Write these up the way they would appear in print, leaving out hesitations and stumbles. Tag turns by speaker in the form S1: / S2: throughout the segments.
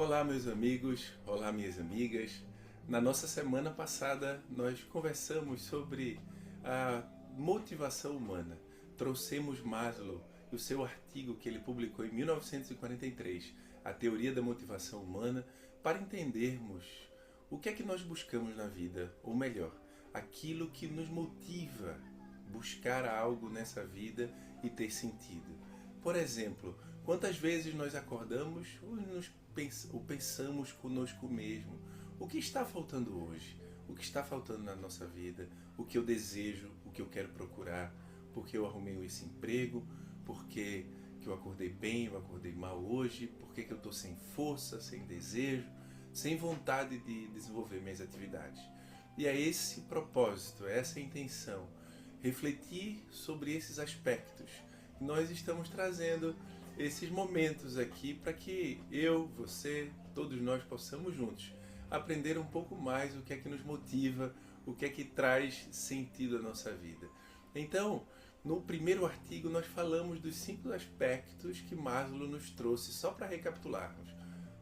S1: Olá, meus amigos, olá, minhas amigas. Na nossa semana passada, nós conversamos sobre a motivação humana. Trouxemos Maslow e o seu artigo que ele publicou em 1943, A Teoria da Motivação Humana, para entendermos o que é que nós buscamos na vida, ou melhor, aquilo que nos motiva buscar algo nessa vida e ter sentido. Por exemplo, quantas vezes nós acordamos ou pensamos conosco mesmo? O que está faltando hoje? O que está faltando na nossa vida? O que eu desejo? O que eu quero procurar? Porque eu arrumei esse emprego? Porque que eu acordei bem? Eu acordei mal hoje? Porque que eu estou sem força, sem desejo, sem vontade de desenvolver minhas atividades? E é esse propósito, é essa intenção, refletir sobre esses aspectos. Nós estamos trazendo esses momentos aqui para que eu, você, todos nós possamos juntos aprender um pouco mais o que é que nos motiva, o que é que traz sentido à nossa vida. Então, no primeiro artigo nós falamos dos 5 aspectos que Maslow nos trouxe, só para recapitularmos.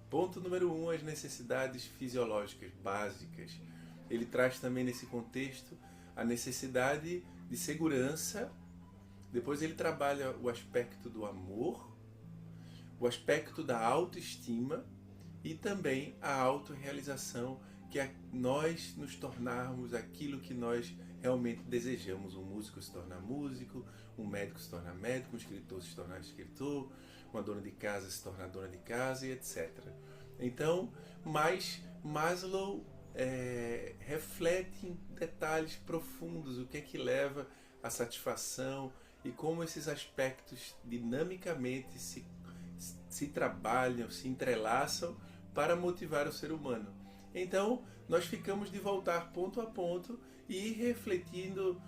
S1: Ponto número 1, as necessidades fisiológicas básicas. Ele traz também nesse contexto a necessidade de segurança. Depois ele trabalha o aspecto do amor, o aspecto da autoestima e também a autorrealização, que é nós nos tornarmos aquilo que nós realmente desejamos. Um músico se tornar músico, um médico se tornar médico, um escritor se tornar escritor, uma dona de casa se tornar dona de casa e etc. Então, mas Maslow reflete em detalhes profundos o que é que leva à satisfação e como esses aspectos dinamicamente se trabalham, se entrelaçam para motivar o ser humano. Então, nós ficamos de voltar ponto a ponto e ir refletindo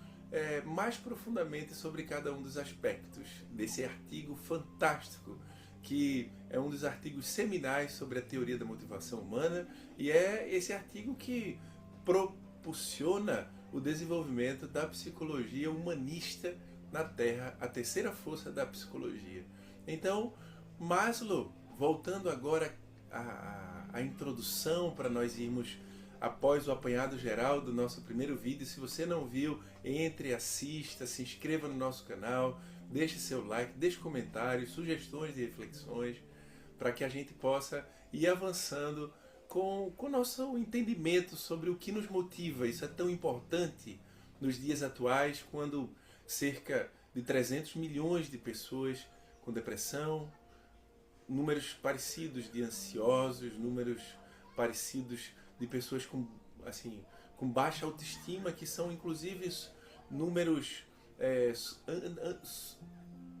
S1: mais profundamente sobre cada um dos aspectos desse artigo fantástico, que é um dos artigos seminais sobre a teoria da motivação humana, e é esse artigo que propulsiona o desenvolvimento da psicologia humanista na Terra, a terceira força da psicologia. Então, Maslow, voltando agora à introdução para nós irmos após o apanhado geral do nosso primeiro vídeo. Se você não viu, entre, assista, se inscreva no nosso canal, deixe seu like, deixe comentários, sugestões de reflexões, para que a gente possa ir avançando com o nosso entendimento sobre o que nos motiva. Isso é tão importante nos dias atuais, quando cerca de 300 milhões de pessoas com depressão, números parecidos de ansiosos, números parecidos de pessoas com baixa autoestima, que são inclusive números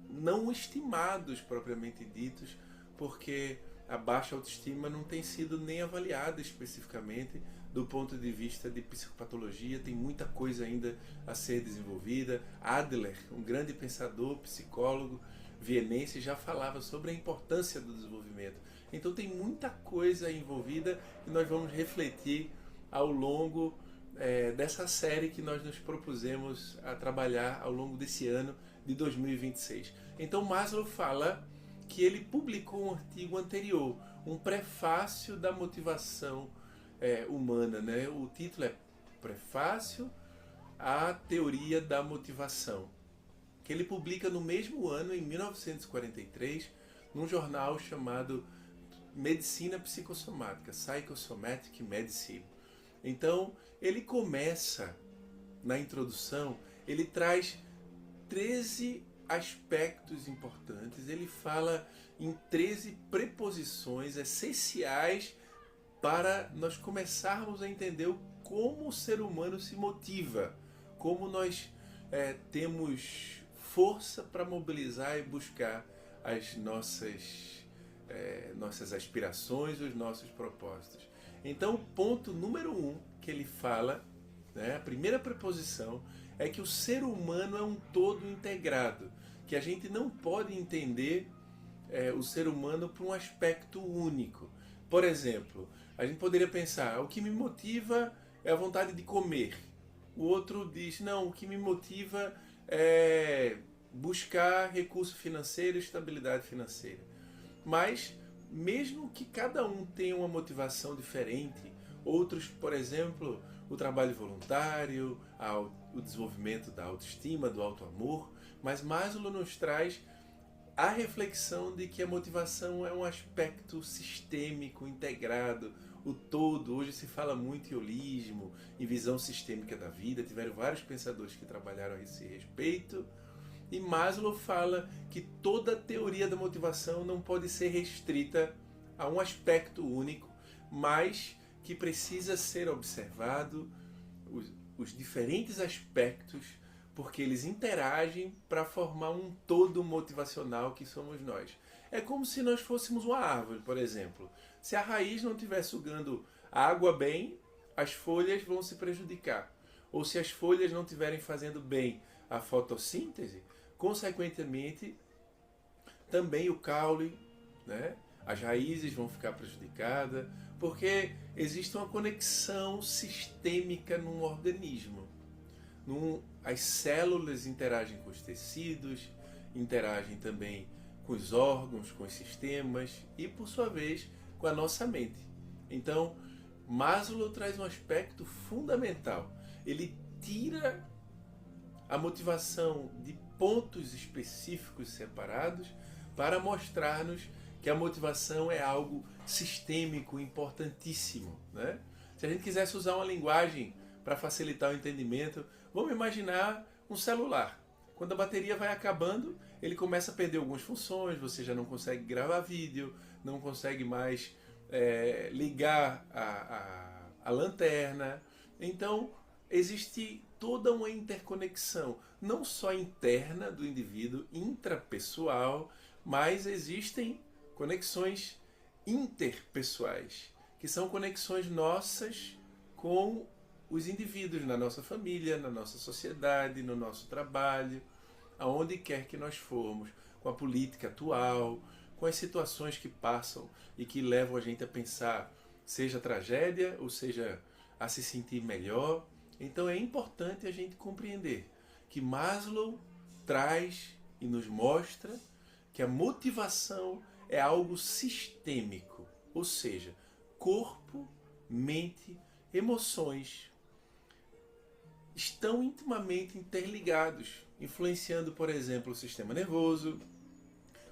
S1: não estimados propriamente ditos, porque a baixa autoestima não tem sido nem avaliada especificamente do ponto de vista de psicopatologia. Tem muita coisa ainda a ser desenvolvida. Adler, um grande pensador, psicólogo vienense, já falava sobre a importância do desenvolvimento. Então tem muita coisa envolvida e nós vamos refletir ao longo dessa série que nós nos propusemos a trabalhar ao longo desse ano de 2026. Então Maslow fala que ele publicou um artigo anterior, um prefácio da motivação humana, né? O título é Prefácio à Teoria da Motivação, que ele publica no mesmo ano, em 1943, num jornal chamado Medicina Psicossomática, Psychosomatic Medicine. Então, ele começa, na introdução, ele traz 13 aspectos importantes, ele fala em 13 preposições essenciais para nós começarmos a entender como o ser humano se motiva, como nós temos força para mobilizar e buscar as nossas aspirações, os nossos propósitos. Então, o ponto número 1 que ele fala, né, a primeira preposição, é que o ser humano é um todo integrado, que a gente não pode entender o ser humano por um aspecto único. Por exemplo, a gente poderia pensar, o que me motiva é a vontade de comer. O outro diz, não, o que me motiva é buscar recurso financeiro e estabilidade financeira. Mas mesmo que cada um tenha uma motivação diferente, outros, por exemplo, o trabalho voluntário, o desenvolvimento da autoestima, do autoamor, mas Maslow nos traz a reflexão de que a motivação é um aspecto sistêmico, integrado, o todo. Hoje se fala muito em holismo, em visão sistêmica da vida, tiveram vários pensadores que trabalharam a esse respeito, e Maslow fala que toda a teoria da motivação não pode ser restrita a um aspecto único, mas que precisa ser observado os diferentes aspectos, porque eles interagem para formar um todo motivacional que somos nós. É como se nós fôssemos uma árvore, por exemplo. Se a raiz não estiver sugando água bem, as folhas vão se prejudicar. Ou se as folhas não estiverem fazendo bem a fotossíntese, consequentemente, também o caule, né? As raízes vão ficar prejudicadas, porque existe uma conexão sistêmica num organismo. As células interagem com os tecidos, interagem também com os órgãos, com os sistemas e, por sua vez, com a nossa mente. Então, Maslow traz um aspecto fundamental. Ele tira a motivação de pontos específicos separados para mostrar-nos que a motivação é algo sistêmico, importantíssimo, né? Se a gente quisesse usar uma linguagem para facilitar o entendimento, vamos imaginar um celular. Quando a bateria vai acabando, ele começa a perder algumas funções, você já não consegue gravar vídeo, não consegue mais ligar a lanterna. Então, existe toda uma interconexão, não só interna do indivíduo, intrapessoal, mas existem conexões interpessoais, que são conexões nossas com os indivíduos na nossa família, na nossa sociedade, no nosso trabalho, aonde quer que nós formos, com a política atual, com as situações que passam e que levam a gente a pensar, seja tragédia ou seja a se sentir melhor. Então é importante a gente compreender que Maslow traz e nos mostra que a motivação é algo sistêmico, ou seja, corpo, mente, emoções estão intimamente interligados, influenciando, por exemplo, o sistema nervoso,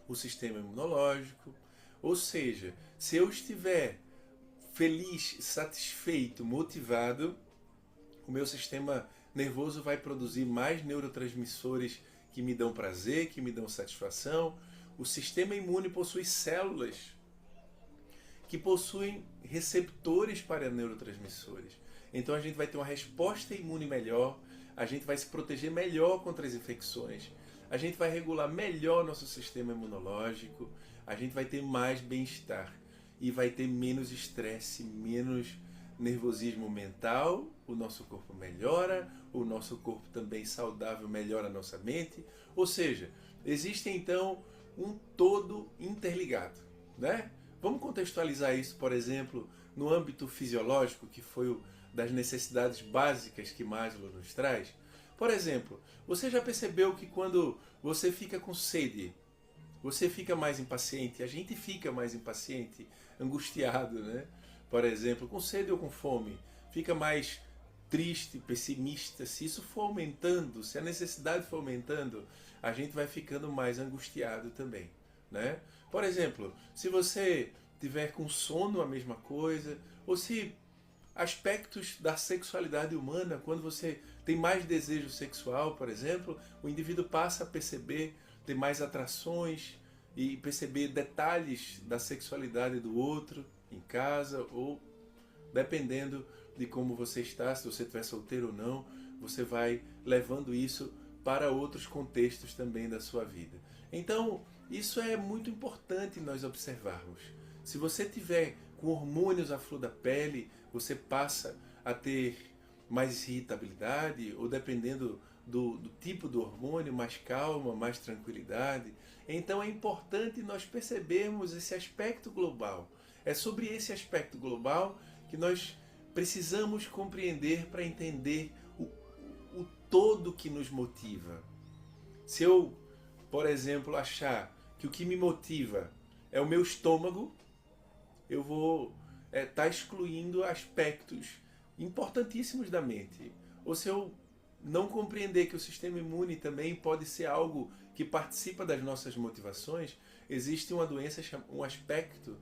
S1: o sistema imunológico. Ou seja, se eu estiver feliz, satisfeito, motivado, o meu sistema nervoso vai produzir mais neurotransmissores que me dão prazer, que me dão satisfação. O sistema imune possui células que possuem receptores para neurotransmissores. Então a gente vai ter uma resposta imune melhor, a gente vai se proteger melhor contra as infecções, a gente vai regular melhor nosso sistema imunológico, a gente vai ter mais bem-estar e vai ter menos estresse, menos nervosismo mental, o nosso corpo melhora, o nosso corpo também saudável melhora a nossa mente. Ou seja, existe então um todo interligado, né? Vamos contextualizar isso, por exemplo, no âmbito fisiológico, que foi das necessidades básicas que Maslow nos traz. Por exemplo, você já percebeu que quando você fica com sede, você fica mais impaciente? A gente fica mais impaciente, angustiado, né? Por exemplo, com sede ou com fome, fica mais triste, pessimista. Se isso for aumentando, se a necessidade for aumentando, a gente vai ficando mais angustiado também, né? Por exemplo, se você tiver com sono, a mesma coisa, ou se aspectos da sexualidade humana, quando você tem mais desejo sexual, por exemplo, o indivíduo passa a perceber, ter mais atrações e perceber detalhes da sexualidade do outro em casa, ou dependendo de como você está, se você estiver solteiro ou não, você vai levando isso para outros contextos também da sua vida. Então, isso é muito importante nós observarmos. Se você tiver com hormônios à flor da pele, você passa a ter mais irritabilidade, ou dependendo do tipo do hormônio, mais calma, mais tranquilidade. Então é importante nós percebermos esse aspecto global. É sobre esse aspecto global que nós precisamos compreender para entender o todo que nos motiva. Se eu, por exemplo, achar que o que me motiva é o meu estômago, eu vou estar excluindo aspectos importantíssimos da mente. Ou se eu não compreender que o sistema imune também pode ser algo que participa das nossas motivações, existe uma doença, um aspecto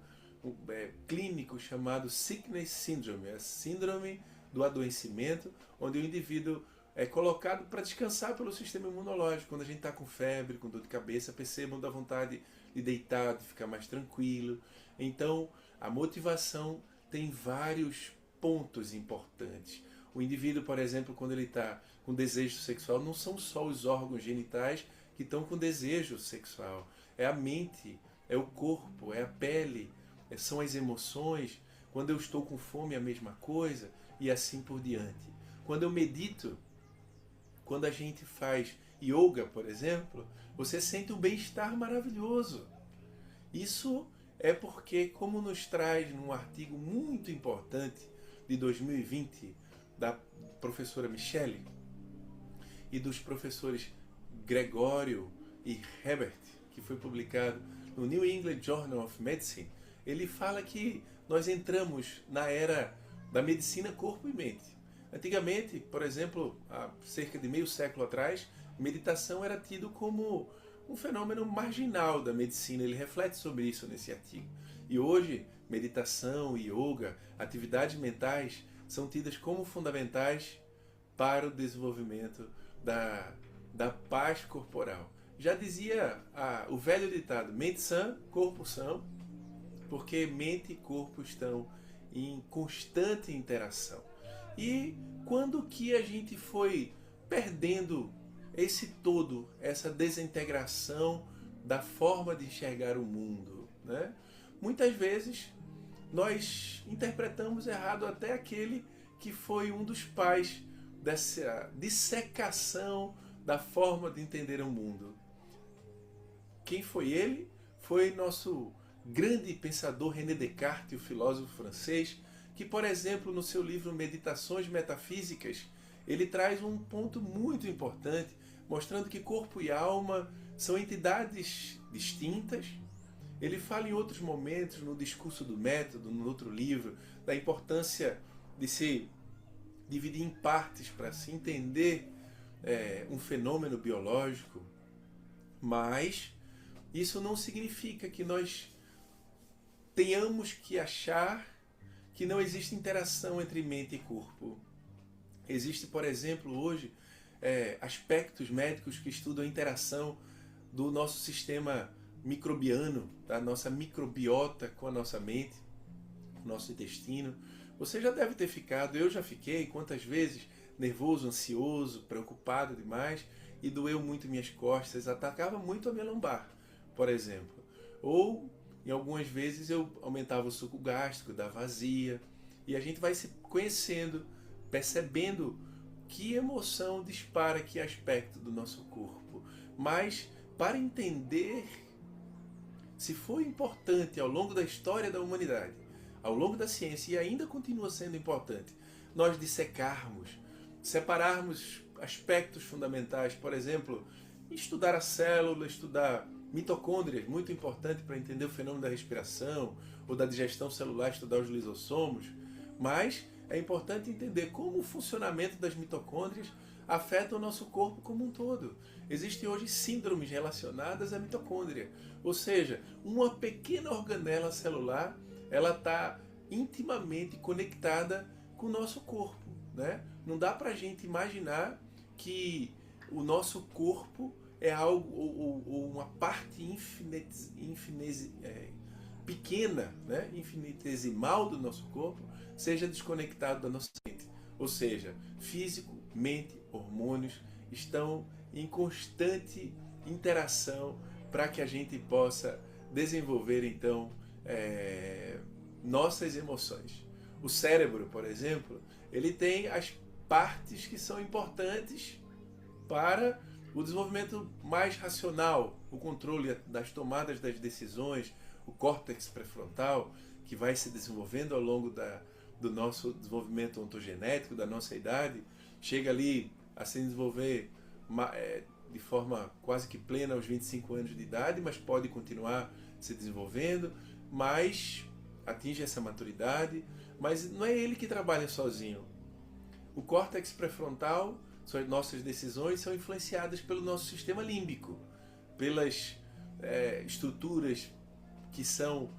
S1: clínico chamado sickness syndrome, a síndrome do adoecimento, onde o indivíduo é colocado para descansar pelo sistema imunológico. Quando a gente está com febre, com dor de cabeça, percebam da vontade de deitar, de ficar mais tranquilo. Então, a motivação tem vários pontos importantes. O indivíduo, por exemplo, quando ele está com desejo sexual, não são só os órgãos genitais que estão com desejo sexual. É a mente, é o corpo, é a pele, são as emoções. Quando eu estou com fome, é a mesma coisa, e assim por diante. Quando eu medito, quando a gente faz yoga, por exemplo, você sente um bem-estar maravilhoso. Isso é porque, como nos traz num artigo muito importante de 2020, da professora Michele e dos professores Gregório e Herbert, que foi publicado no New England Journal of Medicine, ele fala que nós entramos na era da medicina corpo e mente. Antigamente, por exemplo, há cerca de meio século atrás, meditação era tido como um fenômeno marginal da medicina. Ele reflete sobre isso nesse artigo. E hoje, meditação, yoga, atividades mentais são tidas como fundamentais para o desenvolvimento da paz corporal. Já dizia o velho ditado, mente sã, corpo são, porque mente e corpo estão em constante interação. E quando que a gente foi perdendo esse todo, essa desintegração da forma de enxergar o mundo, né? Muitas vezes nós interpretamos errado até aquele que foi um dos pais dessa dissecação da forma de entender o mundo. Quem foi ele? Foi nosso grande pensador René Descartes, o filósofo francês, que, por exemplo, no seu livro Meditações Metafísicas, ele traz um ponto muito importante, mostrando que corpo e alma são entidades distintas. Ele fala em outros momentos, no Discurso do Método, no outro livro, da importância de se dividir em partes para se entender um fenômeno biológico, mas isso não significa que nós tenhamos que achar que não existe interação entre mente e corpo. Existe, por exemplo, hoje, aspectos médicos que estudam a interação do nosso sistema microbiano, da nossa microbiota com a nossa mente, o nosso intestino. Você já deve ter ficado, eu já fiquei, quantas vezes, nervoso, ansioso, preocupado demais, e doeu muito minhas costas, atacava muito a minha lombar, por exemplo. Ou, em algumas vezes, eu aumentava o suco gástrico, dava azia, e a gente vai se conhecendo, percebendo que emoção dispara que aspecto do nosso corpo. Mas, para entender se foi importante ao longo da história da humanidade, ao longo da ciência, e ainda continua sendo importante, nós dissecarmos, separarmos aspectos fundamentais, por exemplo, estudar a célula, estudar mitocôndrias, muito importante para entender o fenômeno da respiração ou da digestão celular, estudar os lisossomos, mas é importante entender como o funcionamento das mitocôndrias afeta o nosso corpo como um todo. Existem hoje síndromes relacionadas à mitocôndria, ou seja, uma pequena organela celular, ela está intimamente conectada com o nosso corpo, né? Não dá para a gente imaginar que o nosso corpo é algo ou uma parte pequena, né? Infinitesimal do nosso corpo, seja desconectado da nossa mente. Ou seja, físico, mente, hormônios estão em constante interação para que a gente possa desenvolver então nossas emoções. O cérebro, por exemplo, ele tem as partes que são importantes para o desenvolvimento mais racional, o controle das tomadas das decisões, o córtex pré-frontal, que vai se desenvolvendo ao longo do nosso desenvolvimento ontogenético, da nossa idade, chega ali a se desenvolver de forma quase que plena aos 25 anos de idade, mas pode continuar se desenvolvendo, mas atinge essa maturidade, mas não é ele que trabalha sozinho. O córtex pré-frontal, as nossas decisões são influenciadas pelo nosso sistema límbico, pelas estruturas que são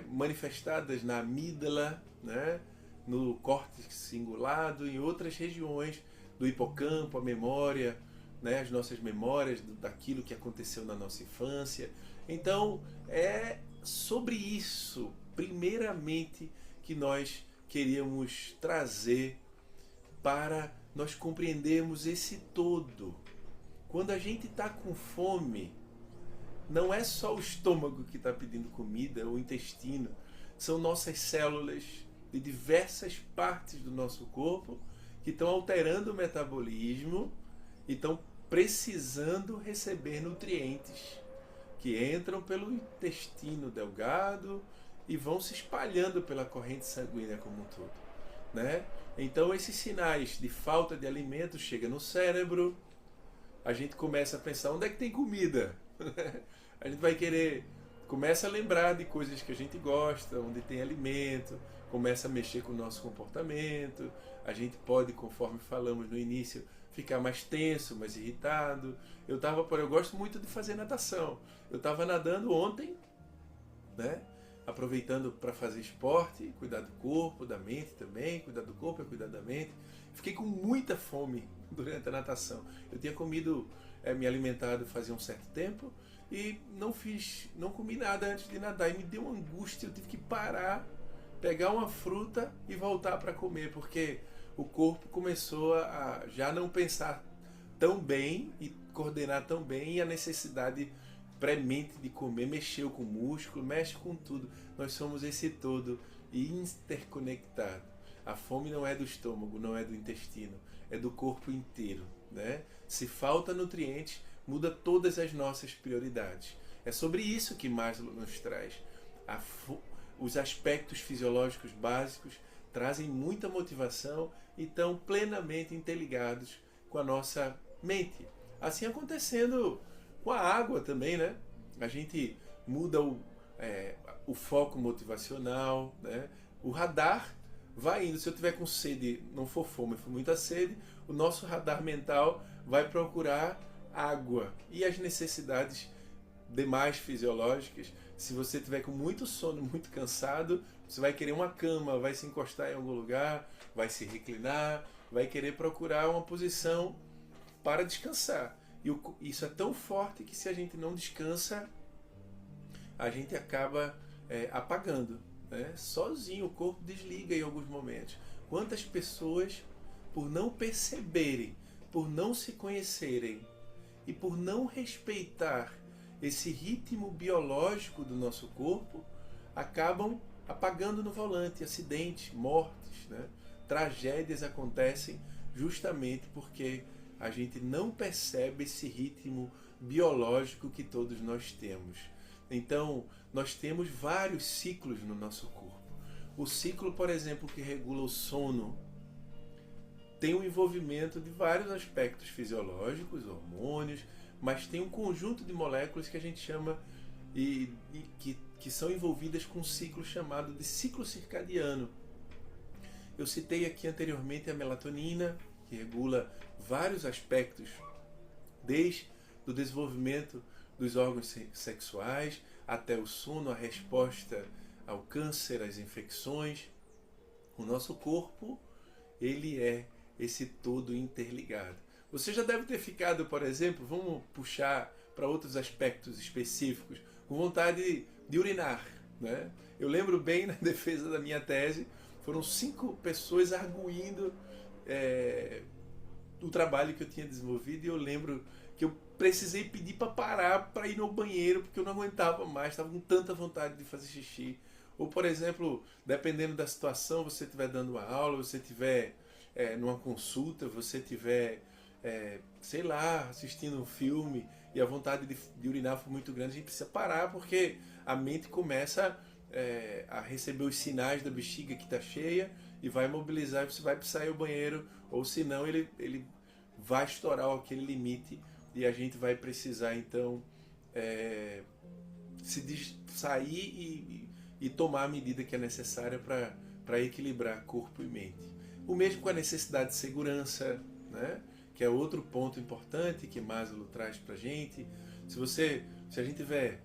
S1: manifestadas na amígdala, né? No córtex cingulado, em outras regiões do hipocampo, a memória, né? As nossas memórias daquilo que aconteceu na nossa infância. Então, é sobre isso, primeiramente, que nós queríamos trazer para nós compreendermos esse todo. Quando a gente está com fome, não é só o estômago que está pedindo comida, o intestino, são nossas células de diversas partes do nosso corpo que estão alterando o metabolismo e estão precisando receber nutrientes que entram pelo intestino delgado e vão se espalhando pela corrente sanguínea como um todo, né? Então esses sinais de falta de alimento chegam no cérebro, a gente começa a pensar, onde é que tem comida? A gente vai querer, começa a lembrar de coisas que a gente gosta, onde tem alimento, começa a mexer com o nosso comportamento, a gente pode, conforme falamos no início, ficar mais tenso, mais irritado. Eu gosto muito de fazer natação. Eu estava nadando ontem, né? Aproveitando para fazer esporte, cuidar do corpo, da mente também, cuidar do corpo e cuidar da mente. Fiquei com muita fome durante a natação. Eu tinha me alimentado fazia um certo tempo e não comi nada antes de nadar e me deu uma angústia. Eu tive que parar, pegar uma fruta e voltar para comer, porque o corpo começou a já não pensar tão bem e coordenar tão bem, e a necessidade premente de comer mexeu com o músculo, mexe com tudo. Nós somos esse todo interconectado. A fome não é do estômago, não é do intestino, é do corpo inteiro, né? Se falta nutrientes, muda todas as nossas prioridades. É sobre isso que Maslow nos traz. Os aspectos fisiológicos básicos trazem muita motivação e estão plenamente interligados com a nossa mente. Assim acontecendo com a água também, né? A gente muda o foco motivacional, né? O radar vai indo. Se eu tiver com sede, não for fome, for muita sede, o nosso radar mental vai procurar água. E as necessidades demais fisiológicas, se você tiver com muito sono, muito cansado, você vai querer uma cama, vai se encostar em algum lugar, vai se reclinar, vai querer procurar uma posição para descansar. E isso é tão forte que se a gente não descansa, a gente acaba apagando, né? Sozinho, o corpo desliga em alguns momentos. Quantas pessoas, por não perceberem, por não se conhecerem e por não respeitar esse ritmo biológico do nosso corpo, acabam apagando no volante, acidentes, mortes, né? Tragédias acontecem justamente porque a gente não percebe esse ritmo biológico que todos nós temos. Então, nós temos vários ciclos no nosso corpo. O ciclo, por exemplo, que regula o sono, tem um envolvimento de vários aspectos fisiológicos, hormônios, mas tem um conjunto de moléculas que a gente chama que são envolvidas com um ciclo chamado de ciclo circadiano. Eu citei aqui anteriormente a melatonina, que regula vários aspectos, desde o desenvolvimento dos órgãos sexuais até o sono, a resposta ao câncer, às infecções. O nosso corpo, ele é esse todo interligado. Você já deve ter ficado, por exemplo, vamos puxar para outros aspectos específicos, com vontade de urinar, né? Eu lembro bem, na defesa da minha tese, foram 5 pessoas arguindo o trabalho que eu tinha desenvolvido, e eu lembro que eu precisei pedir para parar para ir no banheiro, porque eu não aguentava mais, estava com tanta vontade de fazer xixi. Ou, por exemplo, dependendo da situação, você estiver dando uma aula, você estiver numa consulta, você estiver, sei lá, assistindo um filme e a vontade de urinar for muito grande, a gente precisa parar, porque a mente começa a receber os sinais da bexiga que está cheia e vai mobilizar, você vai precisar ir ao banheiro, ou senão ele vai estourar aquele limite e a gente vai precisar então sair e tomar a medida que é necessária para equilibrar corpo e mente. O mesmo com a necessidade de segurança, né? Que é outro ponto importante que Maslow traz para a gente. Se a gente tiver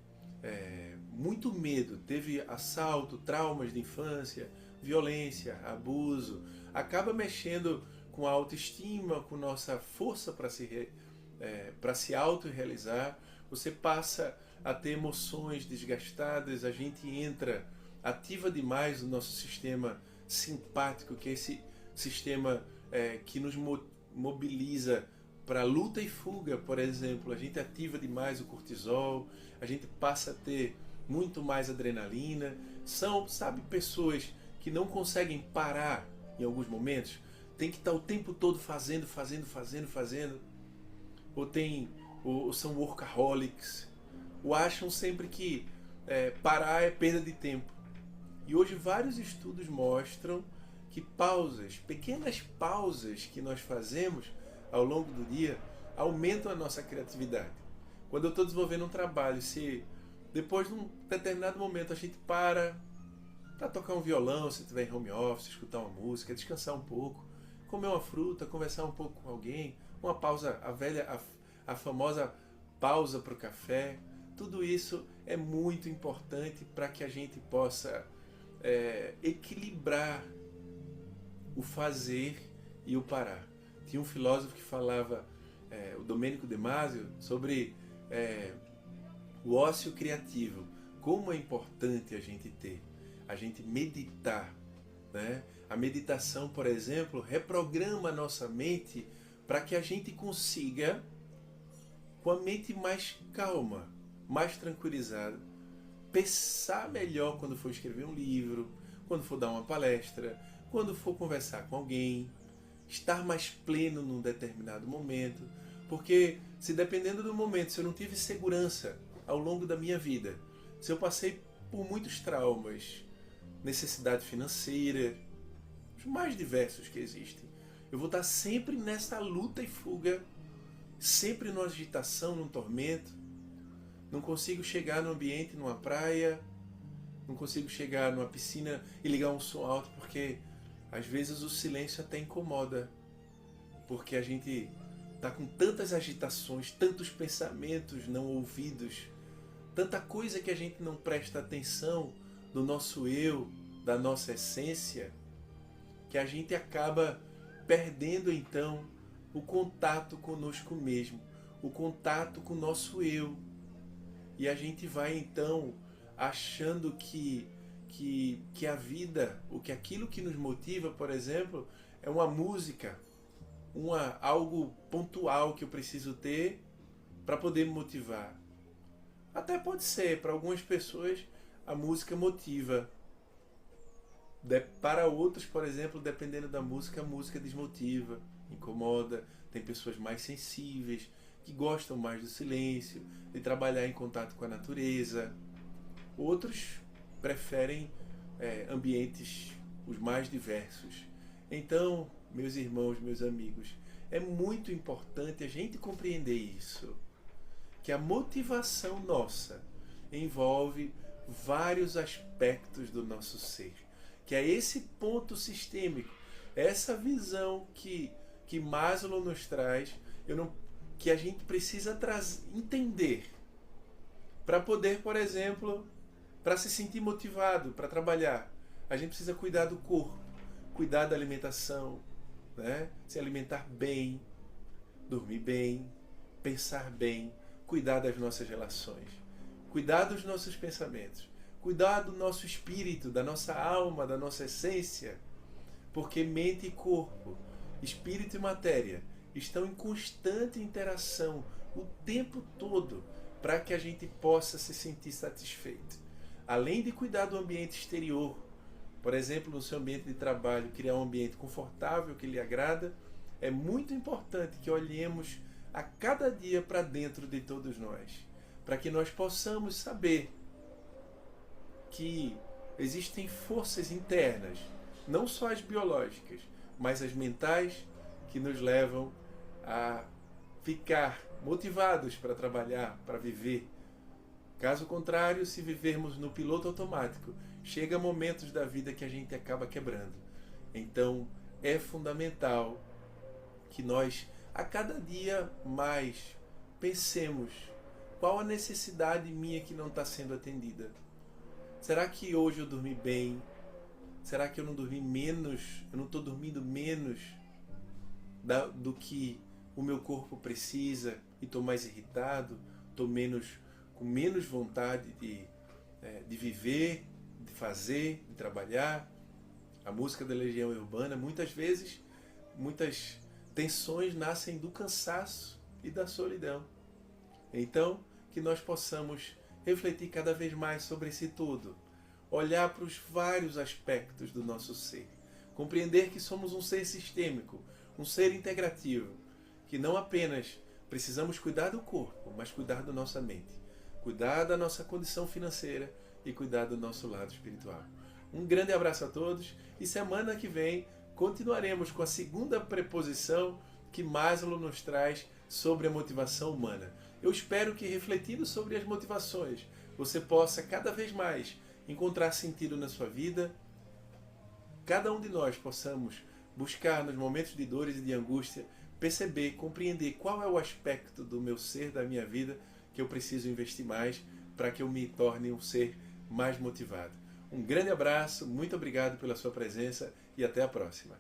S1: muito medo, teve assalto, traumas de infância, violência, abuso, acaba mexendo com a autoestima, com nossa força para se autorrealizar. Você passa a ter emoções desgastadas, a gente ativa demais o nosso sistema simpático, que é esse sistema que nos mobiliza para luta e fuga, por exemplo. A gente ativa demais o cortisol, a gente passa a ter muito mais adrenalina. São, pessoas que não conseguem parar em alguns momentos, tem que estar o tempo todo fazendo. Ou são workaholics, ou acham sempre que parar é perda de tempo. E hoje vários estudos mostram que pequenas pausas que nós fazemos ao longo do dia aumentam a nossa criatividade. Quando eu estou desenvolvendo um trabalho, se depois de um determinado momento a gente para tocar um violão, se estiver em home office, escutar uma música, descansar um pouco, comer uma fruta, conversar um pouco com alguém, uma pausa, a famosa pausa para o café, tudo isso é muito importante para que a gente possa equilibrar o fazer e o parar. Tinha um filósofo que falava, o Domênico de Masi, sobre o ócio criativo. Como é importante a gente meditar, né? A meditação, por exemplo, reprograma a nossa mente para que a gente consiga, com a mente mais calma, mais tranquilizada, pensar melhor quando for escrever um livro, quando for dar uma palestra, quando for conversar com alguém, estar mais pleno num determinado momento. Porque se dependendo do momento, se eu não tive segurança ao longo da minha vida, se eu passei por muitos traumas, necessidade financeira, os mais diversos que existem, eu vou estar sempre nessa luta e fuga, sempre numa agitação, num tormento. Não consigo chegar no ambiente, numa praia, não consigo chegar numa piscina e ligar um som alto, porque às vezes o silêncio até incomoda, porque a gente está com tantas agitações, tantos pensamentos não ouvidos, tanta coisa que a gente não presta atenção do nosso eu, da nossa essência, que a gente acaba perdendo então o contato conosco mesmo, o contato com o nosso eu. E a gente vai então achando que a vida, aquilo que nos motiva, por exemplo, é uma música, algo pontual que eu preciso ter para poder me motivar. Até pode ser, para algumas pessoas a música motiva. Para outros, por exemplo, dependendo da música, a música desmotiva, incomoda. Tem pessoas mais sensíveis, que gostam mais do silêncio, de trabalhar em contato com a natureza. Outros preferem ambientes os mais diversos. Então, meus irmãos, meus amigos, é muito importante a gente compreender isso, que a motivação nossa envolve vários aspectos do nosso ser, que é esse ponto sistêmico, essa visão que Maslow nos traz, que a gente precisa entender para poder, por exemplo, para se sentir motivado, para trabalhar. A gente precisa cuidar do corpo, cuidar da alimentação, né? Se alimentar bem, dormir bem, pensar bem, cuidar das nossas relações, cuidar dos nossos pensamentos, cuidar do nosso espírito, da nossa alma, da nossa essência, porque mente e corpo, espírito e matéria estão em constante interação o tempo todo para que a gente possa se sentir satisfeito. Além de cuidar do ambiente exterior, por exemplo, no seu ambiente de trabalho, criar um ambiente confortável que lhe agrada, é muito importante que olhemos a cada dia para dentro de todos nós, para que nós possamos saber que existem forças internas, não só as biológicas, mas as mentais, que nos levam a ficar motivados para trabalhar, para viver. Caso contrário, se vivermos no piloto automático, chega momentos da vida que a gente acaba quebrando. Então, é fundamental que nós, a cada dia mais, pensemos qual a necessidade minha que não está sendo atendida. Será que hoje eu dormi bem? Será que eu não dormi menos? Eu não estou dormindo menos do que o meu corpo precisa e estou mais irritado? Estou com menos vontade de viver, de fazer, de trabalhar? A música da Legião Urbana, muitas vezes, muitas tensões nascem do cansaço e da solidão. Então, que nós possamos refletir cada vez mais sobre esse tudo, olhar para os vários aspectos do nosso ser, compreender que somos um ser sistêmico, um ser integrativo, que não apenas precisamos cuidar do corpo, mas cuidar da nossa mente, cuidar da nossa condição financeira e cuidar do nosso lado espiritual. Um grande abraço a todos e semana que vem continuaremos com a segunda preposição que Maslow nos traz sobre a motivação humana. Eu espero que, refletindo sobre as motivações, você possa cada vez mais encontrar sentido na sua vida. Cada um de nós possamos buscar nos momentos de dores e de angústia, perceber, compreender qual é o aspecto do meu ser, da minha vida, que eu preciso investir mais para que eu me torne um ser mais motivado. Um grande abraço, muito obrigado pela sua presença e até a próxima.